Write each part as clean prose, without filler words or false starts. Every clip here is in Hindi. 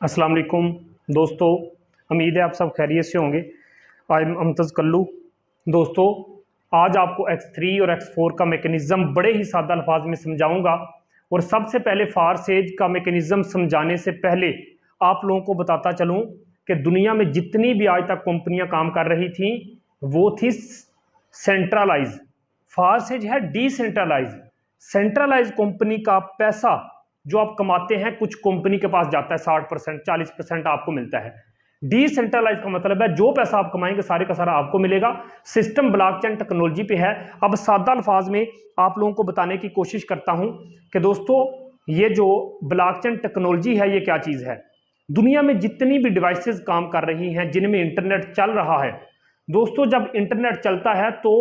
अस्सलाम वालेकुम दोस्तों, उम्मीद है आप सब खैरियत से होंगे। I am Amtaz Kallu. दोस्तों, आज आपको X3 और X4 का मैकेनिज़्म बड़े ही सादा अल्फाज में समझाऊंगा। और सबसे पहले फारसेज का मैकेनिज़्म समझाने से पहले आप लोगों को बताता चलूं कि दुनिया में जितनी भी आज तक कंपनियां काम कर रही थी वो थी सेंट्रलाइज। फारसेज है डिसेंट्रलाइज। सेंट्रलाइज कंपनी का पैसा जो आप कमाते हैं कुछ कंपनी के पास जाता है, 60% 40% आपको मिलता है। डिसेंट्रलाइज का मतलब है जो पैसा आप कमाएंगे सारे का सारा आपको मिलेगा। सिस्टम ब्लॉकचेन टेक्नोलॉजी पे है। अब सादा अल्फाज में आप लोगों को बताने की कोशिश करता हूं कि दोस्तों ये जो ब्लॉकचेन टेक्नोलॉजी है ये क्या चीज है। दुनिया में जितनी भी डिवाइसेस काम कर रही हैं जिनमें इंटरनेट चल रहा है, दोस्तों जब इंटरनेट चलता है तो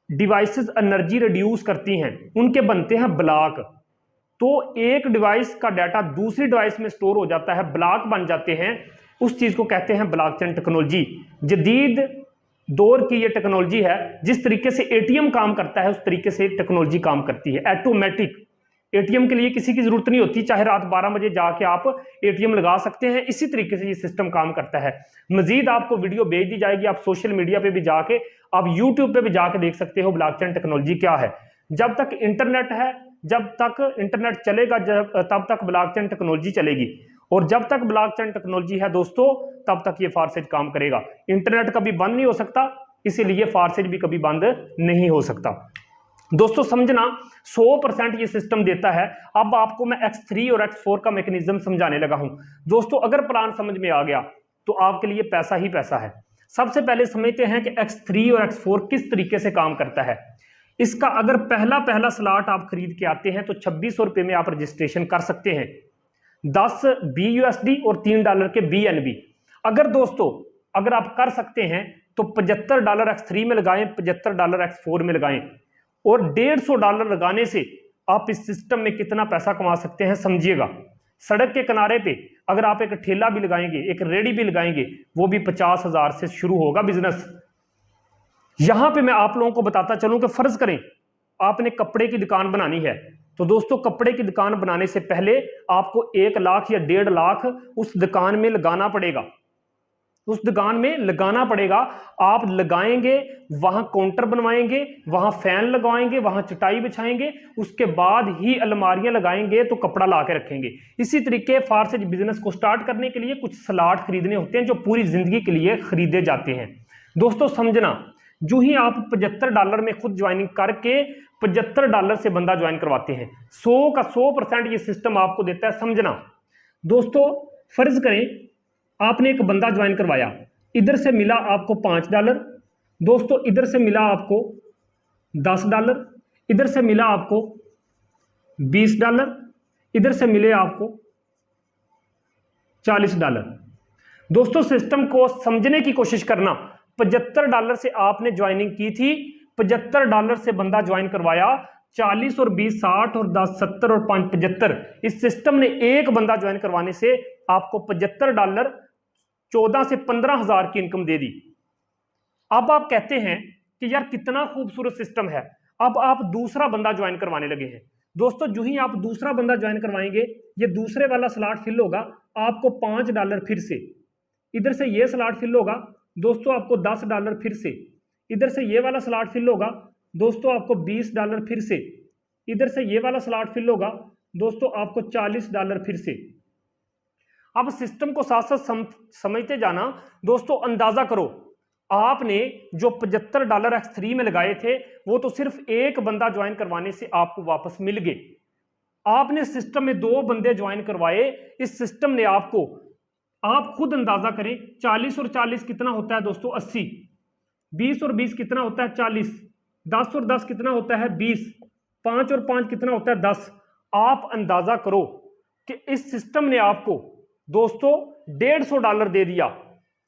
डिवाइसेस एनर्जी रिड्यूस करती हैं, उनके बनते हैं ब्लॉक। तो एक डिवाइस का डाटा दूसरी डिवाइस में स्टोर हो जाता है, ब्लॉक बन जाते हैं। उस चीज को कहते हैं ब्लॉकचेन टेक्नोलॉजी। जदीद दौर की ये टेक्नोलॉजी है। जिस तरीके से एटीएम काम करता है उस तरीके से टेक्नोलॉजी काम करती है। ऑटोमेटिक एटीएम के लिए किसी की जरूरत नहीं होती, चाहे रात 12 बजे जाके आप एटीएम लगा सकते हैं। इसी तरीके से ये सिस्टम काम करता है। मजीद आपको वीडियो भेज दी जाएगी, आप सोशल मीडिया पे भी जाके, आप यूट्यूब पे भी जाके देख सकते हो ब्लॉकचेन टेक्नोलॉजी क्या है। जब तक इंटरनेट है, जब तक इंटरनेट चलेगा, तब तक ब्लॉकचेन टेक्नोलॉजी चलेगी। और जब तक ब्लॉकचेन टेक्नोलॉजी है दोस्तों तब तक ये फारसेज काम करेगा। इंटरनेट कभी बंद नहीं हो सकता, इसीलिए फारसेज भी कभी बंद नहीं हो सकता। दोस्तों समझना, 100% ये सिस्टम देता है। अब आपको मैं X3 और X4 का मैकेनिज्म समझाने लगा हूं। दोस्तों अगर प्लान समझ में आ गया तो आपके लिए पैसा ही पैसा है। सबसे पहले समझते हैं कि X3 और X4 किस तरीके से काम करता है। इसका अगर पहला स्लॉट आप खरीद के आते हैं तो 2600 रुपए में आप रजिस्ट्रेशन कर सकते हैं। 10 BUSD और $3 के BNB। अगर दोस्तों अगर आप कर सकते हैं तो $75 X3 में लगाएं, $75 X4 में लगाएं। और $150 लगाने से आप इस सिस्टम में कितना पैसा कमा सकते हैं समझिएगा। सड़क के किनारे पे अगर आप एक ठेला भी लगाएंगे, एक रेडी भी लगाएंगे, वो भी 50,000 से शुरू होगा बिजनेस। यहां पे मैं आप लोगों को बताता चलूं कि फर्ज करें आपने कपड़े की दुकान बनानी है, तो दोस्तों कपड़े की दुकान बनाने से पहले आपको 1 लाख या 1.5 लाख उस दुकान में लगाना पड़ेगा। उस दुकान में लगाना पड़ेगा। आप लगाएंगे, वहां काउंटर बनवाएंगे, वहां फैन लगवाएंगे, वहां चटाई बिछाएंगे, उसके बाद ही अलमारियां लगाएंगे तो कपड़ा ला के रखेंगे। इसी तरीके फारसेज बिजनेस को स्टार्ट करने के लिए कुछ स्लॉट खरीदने होते हैं जो पूरी जिंदगी के लिए खरीदे जाते हैं। दोस्तों समझना, जो ही आप $75 में खुद ज्वाइनिंग करके $75 से बंदा ज्वाइन करवाते हैं, 100 का 100% ये सिस्टम आपको देता है। समझना दोस्तों, फर्ज करें आपने एक बंदा ज्वाइन करवाया, इधर से मिला आपको $5, दोस्तों इधर से मिला आपको $10, इधर से मिला आपको $20, इधर से मिले आपको $40। दोस्तों सिस्टम को समझने की कोशिश करना। $75 से आपने ज्वाइनिंग की थी, $75 से बंदा ज्वाइन करवाया, 40 और 20 60 और 10 70 और 5 75। इस सिस्टम ने एक बंदा ज्वाइन करवाने से आपको $75 14 से 15,000 की इनकम दे दी। अब आप कहते हैं कि यार कितना खूबसूरत सिस्टम है। अब आप दूसरा बंदा ज्वाइन करवाने लगे हैं। दोस्तों जो ही आप दूसरा बंदा ज्वाइन करवाएंगे, ये दूसरे वाला स्लॉट फिल होगा, आपको $5 फिर से, इधर से ये स्लॉट फिल होगा, दोस्तों आपको $10 फिर से, इधर से ये वाला स्लॉट फिल होगा, दोस्तों आपको $20 फिर से, इधर से ये वाला स्लॉट फिल होगा, दोस्तों आपको $40 फिर से। अब सिस्टम को साथ साथ समझते जाना। दोस्तों अंदाजा करो, आपने जो $75 X3 में लगाए थे वो तो सिर्फ एक बंदा ज्वाइन करवाने से आपको वापस मिल गए। आपने सिस्टम में 2 बंदे ज्वाइन करवाए, इस सिस्टम ने आपको, आप खुद अंदाजा करें, 40 और 40 कितना होता है दोस्तों 80, 20 और 20 कितना होता है 40, 10 और 10 कितना होता है 20, 5 और 5 कितना होता है 10। आप अंदाजा करो कि इस सिस्टम ने आपको दोस्तों $150 दे दिया,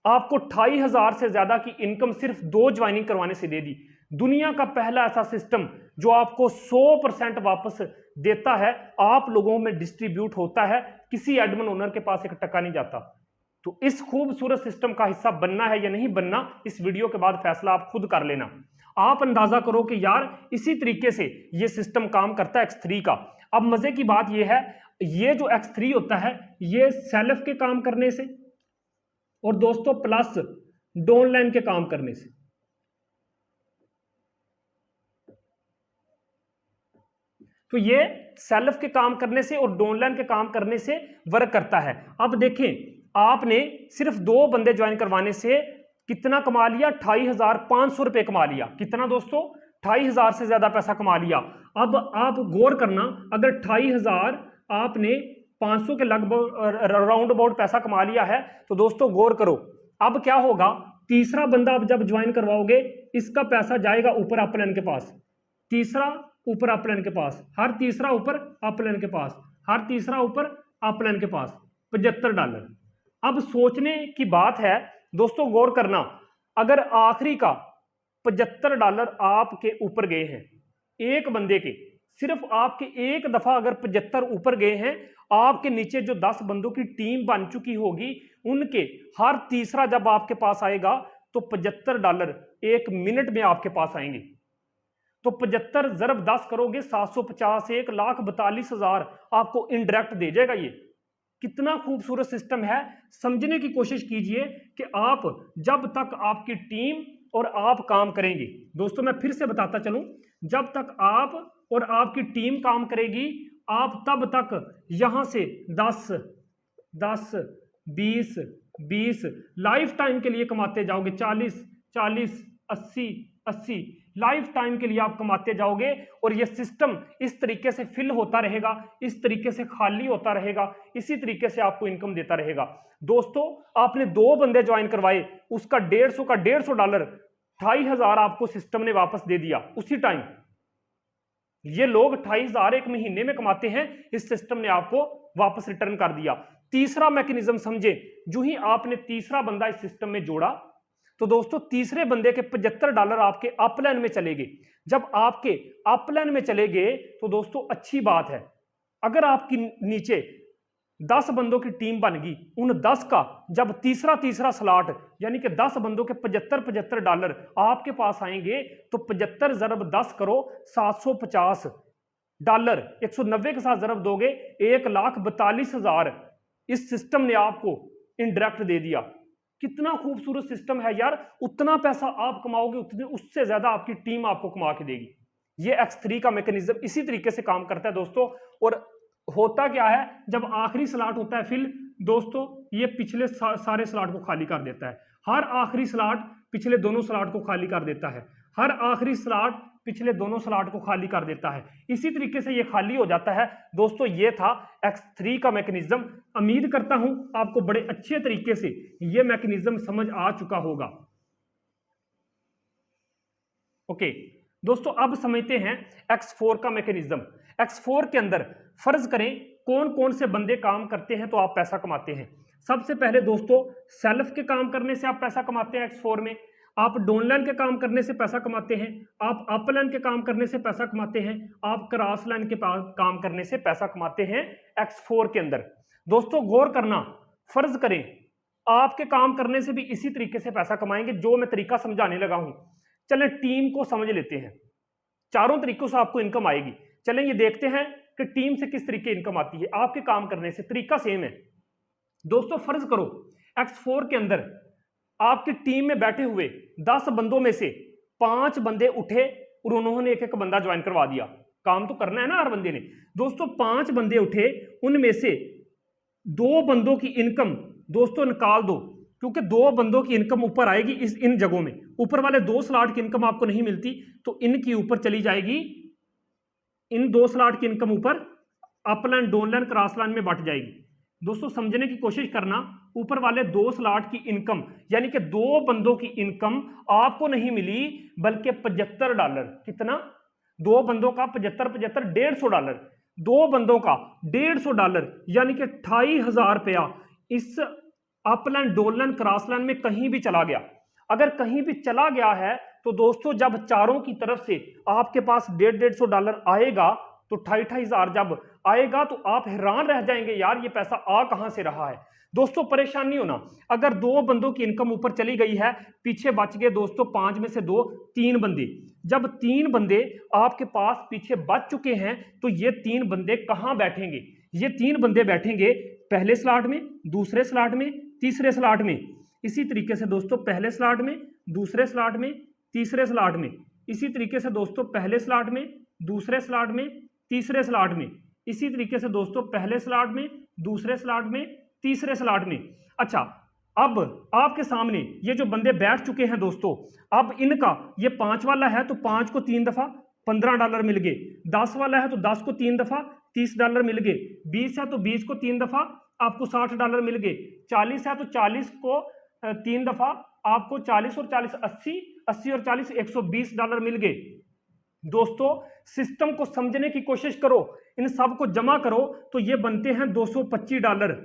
आपको 28,000 से ज्यादा की इनकम सिर्फ 2 ज्वाइनिंग करवाने से दे दी। दुनिया का पहला ऐसा सिस्टम जो आपको 100% वापस देता है, आप लोगों में डिस्ट्रीब्यूट होता है, किसी एडमिन ओनर के पास एक टका नहीं जाता। तो इस खूबसूरत सिस्टम का हिस्सा बनना है या नहीं बनना, इस वीडियो के बाद फैसला आप खुद कर लेना। आप अंदाजा करो कि यार इसी तरीके से ये सिस्टम काम करता है X3 का। अब मजे की बात यह है, ये जो x3 होता है ये सेल्फ के काम करने से और दोस्तों प्लस डाउनलाइन के काम करने से। तो ये सेल्फ के काम करने से और डाउनलाइन के काम करने से वर्क करता है। अब देखें, आपने सिर्फ 2 बंदे ज्वाइन करवाने से कितना कमा लिया, 28,500 रुपए कमा लिया। कितना दोस्तों, 28,000 से ज्यादा पैसा कमा लिया। अब आप गौर करना, अगर 28,000 आपने 500 के लगभग राउंड अबाउट पैसा कमा लिया है, तो दोस्तों गौर करो अब क्या होगा। तीसरा बंदा आप जब ज्वाइन करवाओगे, इसका पैसा जाएगा ऊपर अपलाइन के पास, तीसरा ऊपर अपलाइन के पास, हर तीसरा ऊपर अपलाइन के पास, हर तीसरा ऊपर अपलाइन के पास, $75। अब सोचने की बात है दोस्तों, गौर करना, अगर आखिरी का $75 आपके ऊपर गए हैं, एक बंदे के, सिर्फ आपके एक दफा अगर 75 ऊपर गए हैं, आपके नीचे जो 10 बंदों की टीम बन चुकी होगी, उनके हर तीसरा जब आपके पास आएगा तो $75 एक मिनट में आपके पास आएंगे। तो 75 ज़रब 10 करोगे 750, 1,42,000 आपको इनडायरेक्ट दे जाएगा। ये कितना खूबसूरत सिस्टम है, समझने की कोशिश कीजिए कि आप जब तक आपकी टीम और आप काम करेंगे, दोस्तों मैं फिर से बताता चलूं, जब तक आप और आपकी टीम काम करेगी, आप तब तक यहां से 10 10 20 20 लाइफ टाइम के लिए कमाते जाओगे, 40 40 80 80 लाइफ टाइम के लिए आप कमाते जाओगे। और ये सिस्टम इस तरीके से फिल होता रहेगा, इस तरीके से खाली होता रहेगा, इसी तरीके से आपको इनकम देता रहेगा। दोस्तों आपने 2 बंदे ज्वाइन करवाए, उसका $150 $28,000 आपको सिस्टम ने वापस दे दिया उसी टाइम। ये लोग 28,000 एक महीने में कमाते हैं, इस सिस्टम ने आपको वापस रिटर्न कर दिया। तीसरा मैकेनिज्म समझे, जो ही आपने तीसरा बंदा इस सिस्टम में जोड़ा, तो दोस्तों तीसरे बंदे के $75 आपके अपलाइन में चले गए। जब आपके अपलाइन में चले गए तो दोस्तों अच्छी बात है, अगर आपकी नीचे 10 बंदों की टीम बन गई, उन 10 का जब तीसरा स्लॉट यानी कि 10 बंदों के $75 आपके पास आएंगे, तो 75 ज़रब 10 करो, $750, 190 के साथ ज़रब दोगे 1,42,000 इस सिस्टम ने आपको इनडायरेक्ट दे दिया। कितना खूबसूरत सिस्टम है यार, उतना पैसा आप कमाओगे, उतने उससे ज्यादा आपकी टीम आपको कमा के देगी। ये X3 का मैकेनिज्म इसी तरीके से काम करता है दोस्तों। और होता क्या है, जब आखिरी स्लॉट होता है फिल, दोस्तों ये पिछले सारे स्लॉट को खाली कर देता है। हर आखिरी स्लॉट पिछले दोनों स्लॉट को खाली कर देता है, हर आखिरी स्लॉट पिछले दोनों स्लॉट को खाली कर देता है। इसी तरीके से ये खाली हो जाता है। दोस्तों ये था X3 का मैकेनिज्म। उम्मीद करता हूं आपको बड़े अच्छे तरीके से ये मैकेनिज्म समझ आ चुका होगा। ओके दोस्तों, अब समझते हैं X4 का मैकेनिज्म। X4 के अंदर फर्ज करें कौन कौन से बंदे काम करते हैं तो आप पैसा कमाते हैं। सबसे पहले दोस्तों सेल्फ के काम करने से आप पैसा कमाते हैं X4 में, आप डाउनलाइन के काम करने से पैसा कमाते हैं, आप अपलाइन के काम करने से पैसा कमाते हैं, आप क्रॉस लाइन के काम करने से पैसा कमाते हैं X4 के अंदर। दोस्तों गौर करना, फर्ज करें आपके काम करने से भी इसी तरीके से पैसा कमाएंगे जो मैं तरीका समझाने लगा हूं। चलें टीम को समझ लेते हैं, चारों तरीकों से आपको इनकम आएगी। चलें ये देखते हैं कि टीम से किस तरीके इनकम आती है। आपके काम करने से तरीका सेम है दोस्तों। फर्ज करो X4 के अंदर आपकी टीम में बैठे हुए 10 बंदों में से 5 बंदे उठे और उन्होंने एक एक बंदा ज्वाइन करवा दिया। काम तो करना है ना हर बंदे ने। दोस्तों 5 बंदे उठे, उनमें से 2 बंदों की इनकम दोस्तों निकाल दो, क्योंकि 2 बंदों की इनकम ऊपर आएगी इन जगहों में। ऊपर वाले 2 स्लॉट की इनकम आपको नहीं मिलती, तो इनकी ऊपर चली जाएगी, इन 2 स्लॉट की इनकम ऊपर अपलाइन डाउनलाइन क्रॉस लाइन में बट जाएगी। दोस्तों समझने की कोशिश करना, ऊपर वाले 2 स्लॉट की इनकम यानी कि 2 बंदों की इनकम आपको नहीं मिली, बल्कि $75। कितना? 2 बंदों का 75 75 $150, 2 बंदों का $150 यानी कि 28,000 रुपया इस अपलाइन डाउनलाइन क्रॉस लाइन में कहीं भी चला गया। अगर कहीं भी चला गया है तो दोस्तों जब चारों की तरफ से आपके पास $150 आएगा, तो 28,000 जब आएगा तो आप हैरान रह जाएंगे, यार ये पैसा आ कहां से रहा है। दोस्तों परेशान नहीं होना, अगर 2 बंदों की इनकम ऊपर चली गई है, पीछे बच गए दोस्तों 5 में से 2, 3 बंदे। जब 3 बंदे आपके पास पीछे बच चुके हैं, तो ये 3 बंदे कहां बैठेंगे? ये 3 बंदे बैठेंगे पहले स्लॉट में, दूसरे स्लॉट में, तीसरे स्लॉट में। इसी तरीके से दोस्तों पहले स्लॉट में, दूसरे स्लॉट में, तीसरे स्लॉट में। इसी तरीके से दोस्तों पहले स्लॉट में, दूसरे स्लॉट में, तीसरे स्लॉट में। इसी तरीके से दोस्तों पहले स्लॉट में, दूसरे स्लॉट में, तीसरे स्लॉट में। अच्छा, अब आपके सामने ये जो बंदे बैठ चुके हैं दोस्तों, अब इनका ये 5 वाला है तो 5 को 3 दफा $15 मिल गए, 10 वाला है तो 10 को 3 दफा $30 मिल गए, 20 है तो 20 को 3 दफा आपको $60 मिल गए, 40 है तो 40 को 3 दफा आपको 40 और 40 80, 80 और 40 $120 मिल गए। दोस्तों सिस्टम को समझने की कोशिश करो, इन सब को जमा करो तो ये बनते हैं $225।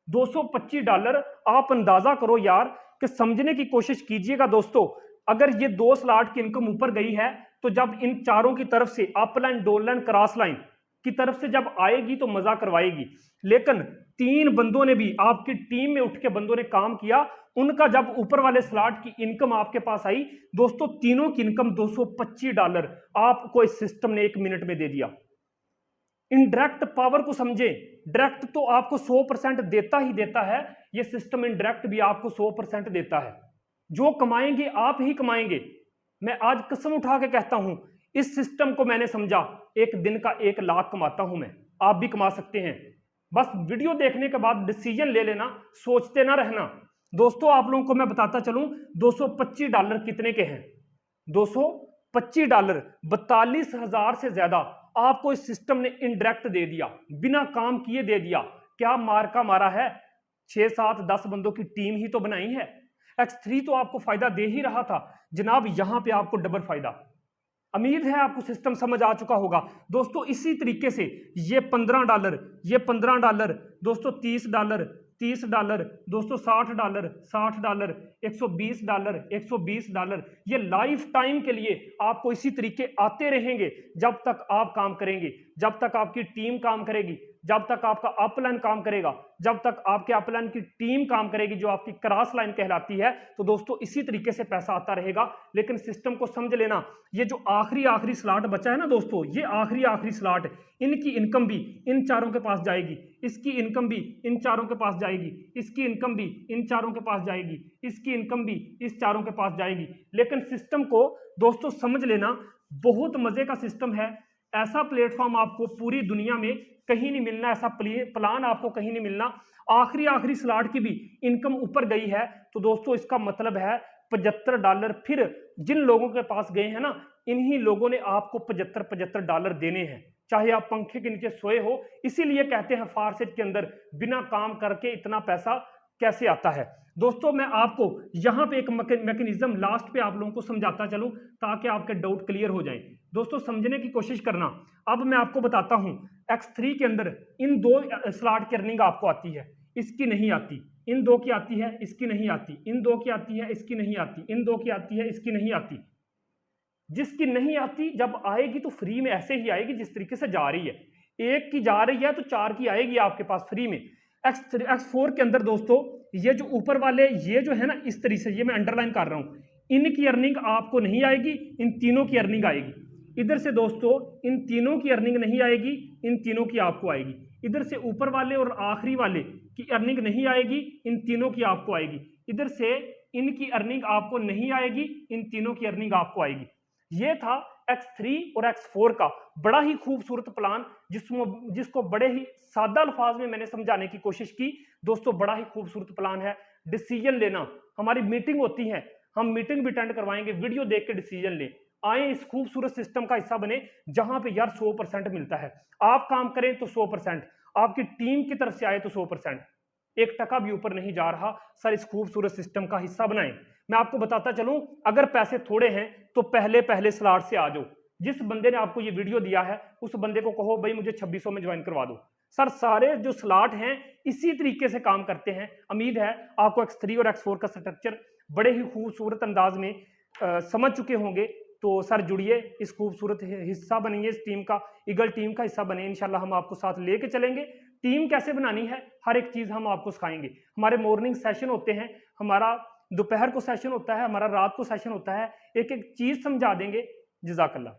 $225 आप अंदाजा करो यार कि समझने की कोशिश कीजिएगा दोस्तों। अगर ये 2 स्लॉट की इनकम ऊपर गई है तो जब इन चारों की तरफ से up line, down line, cross line की तरफ से जब आएगी तो मजा करवाएगी। लेकिन 3 बंदों ने भी, आपकी टीम में उठ के बंदों ने काम किया, उनका जब ऊपर वाले स्लॉट की इनकम आपके पास आई दोस्तों, तीनों की इनकम $225 आपको इस सिस्टम ने 1 मिनट में दे दिया। इनडायरेक्ट पावर को समझे, डायरेक्ट तो आपको 100% देता ही देता है, यह सिस्टम इनडायरेक्ट भी आपको 100% देता है। जो कमाएंगे आप ही कमाएंगे। मैं आज कसम उठा के कहता हूं, इस सिस्टम को मैंने समझा, एक दिन का 1 लाख कमाता हूं मैं, आप भी कमा सकते हैं। बस वीडियो देखने के बाद डिसीजन ले लेना, सोचते ना रहना। दोस्तों आप लोगों को मैं बताता चलूं, $225 कितने के हैं? $225, 42,000 से ज्यादा आपको इस सिस्टम ने इनडायरेक्ट दे दिया, बिना काम किए दे दिया। क्या मार्का मारा है? 6, 7, 10 बंदों की टीम ही तो बनाई है। X3 तो आपको फायदा दे ही रहा था जनाब, यहां पे आपको डबल फायदा। उम्मीद है आपको सिस्टम समझ आ चुका होगा दोस्तों। इसी तरीके से ये $15, ये $15 दोस्तों, $30, $30 दोस्तों, $60, $60, $120, $120, ये लाइफ टाइम के लिए आपको इसी तरीके आते रहेंगे जब तक आप काम करेंगे, जब तक आपकी टीम काम करेगी, जब तक आपका अपलाइन काम करेगा, जब तक आपके अपलाइन की टीम काम करेगी जो आपकी क्रॉस लाइन कहलाती है। तो दोस्तों इसी तरीके से पैसा आता रहेगा। लेकिन सिस्टम को समझ लेना, ये जो आखिरी स्लॉट बचा है ना दोस्तों, ये आखिरी स्लॉट, इनकी इनकम भी इन चारों के पास जाएगी, इसकी इनकम भी इन चारों के पास जाएगी, इसकी इनकम भी इन चारों के पास जाएगी, इसकी इनकम भी इस चारों के पास जाएगी। लेकिन सिस्टम को दोस्तों समझ लेना, बहुत मजे का सिस्टम है। ऐसा प्लेटफॉर्म आपको पूरी दुनिया में कहीं नहीं मिलना, ऐसा प्लान आपको कहीं नहीं मिलना। आखिरी स्लॉट की भी इनकम ऊपर गई है तो दोस्तों इसका मतलब है $75। फिर जिन लोगों के पास गए हैं ना, इन्हीं लोगों ने आपको $75 देने हैं, चाहे आप पंखे के नीचे सोए हो। इसीलिए कहते हैं फारसेट के अंदर बिना काम करके इतना पैसा कैसे आता है। दोस्तों मैं आपको यहां पे एक मैकेनिज्म लास्ट पे आप लोगों को समझाता चलूं ताकि आपके डाउट क्लियर हो जाएं। दोस्तों समझने की कोशिश करना। अब मैं आपको बताता हूं, X3 के अंदर इन 2 स्लॉट की अर्निंग आपको आती है, इसकी नहीं आती। इन 2 की आती है, इसकी नहीं आती। इन 2 की आती है, इसकी नहीं आती। इन 2 की आती है, इसकी नहीं आती। जिसकी नहीं आती जब आएगी तो फ्री में ऐसे ही आएगी जिस तरीके से जा रही है। 1 की जा रही है तो 4 की आएगी आपके पास फ्री में। X4 के अंदर दोस्तों ये जो ऊपर वाले ये जो है ना, इस तरीके से, ये मैं अंडरलाइन कर रहा हूं, इनकी अर्निंग आपको नहीं आएगी, इन तीनों की अर्निंग आएगी। इधर से दोस्तों इन तीनों की अर्निंग नहीं आएगी, इन तीनों की आपको आएगी। इधर से ऊपर वाले और आखिरी वाले की अर्निंग नहीं आएगी, इन तीनों की आपको आएगी। इधर से इनकी अर्निंग आपको नहीं आएगी, इन तीनों की अर्निंग आपको आएगी। ये था X3 और X4 का बड़ा ही खूबसूरत प्लान, जिसको बड़े ही सादा अल्फाज में मैंने समझाने की कोशिश की। दोस्तों बड़ा ही खूबसूरत प्लान है। डिसीजन लेना, हमारी मीटिंग होती है, हम मीटिंग भी अटेंड करवाएंगे, वीडियो देख के डिसीजन ले। आए इस खूबसूरत सिस्टम का हिस्सा बने जहां पे यार 100% मिलता है। आप काम करें तो 100%, आपकी टीम की तरफ से आए तो 100%, 1 टका भी ऊपर नहीं जा रहा। सर इस खूबसूरत सिस्टम का हिस्सा बनाएं। मैं आपको बताता चलूं, अगर पैसे थोड़े हैं तो पहले स्लॉट से आ जाओ। जिस बंदे ने आपको ये वीडियो दिया है उस बंदे को कहो भाई मुझे 2600 में ज्वाइन करवा दो। सर सारे जो स्लॉट हैं इसी तरीके से काम करते हैं। उम्मीद है आपको X3 और X4 का स्ट्रक्चर बड़े ही खूबसूरत अंदाज में समझ चुके होंगे। तो सर जुड़िए, इस खूबसूरत हिस्सा बनेंगे, इस टीम का, ईगल टीम का हिस्सा बने। इंशाल्लाह हम आपको साथ लेके चलेंगे। टीम कैसे बनानी है हर एक चीज हम आपको सिखाएंगे। हमारे मॉर्निंग सेशन होते हैं, हमारा दोपहर को सेशन होता है, हमारा रात को सेशन होता है, एक एक चीज समझा देंगे। जज़ाकल्लाह।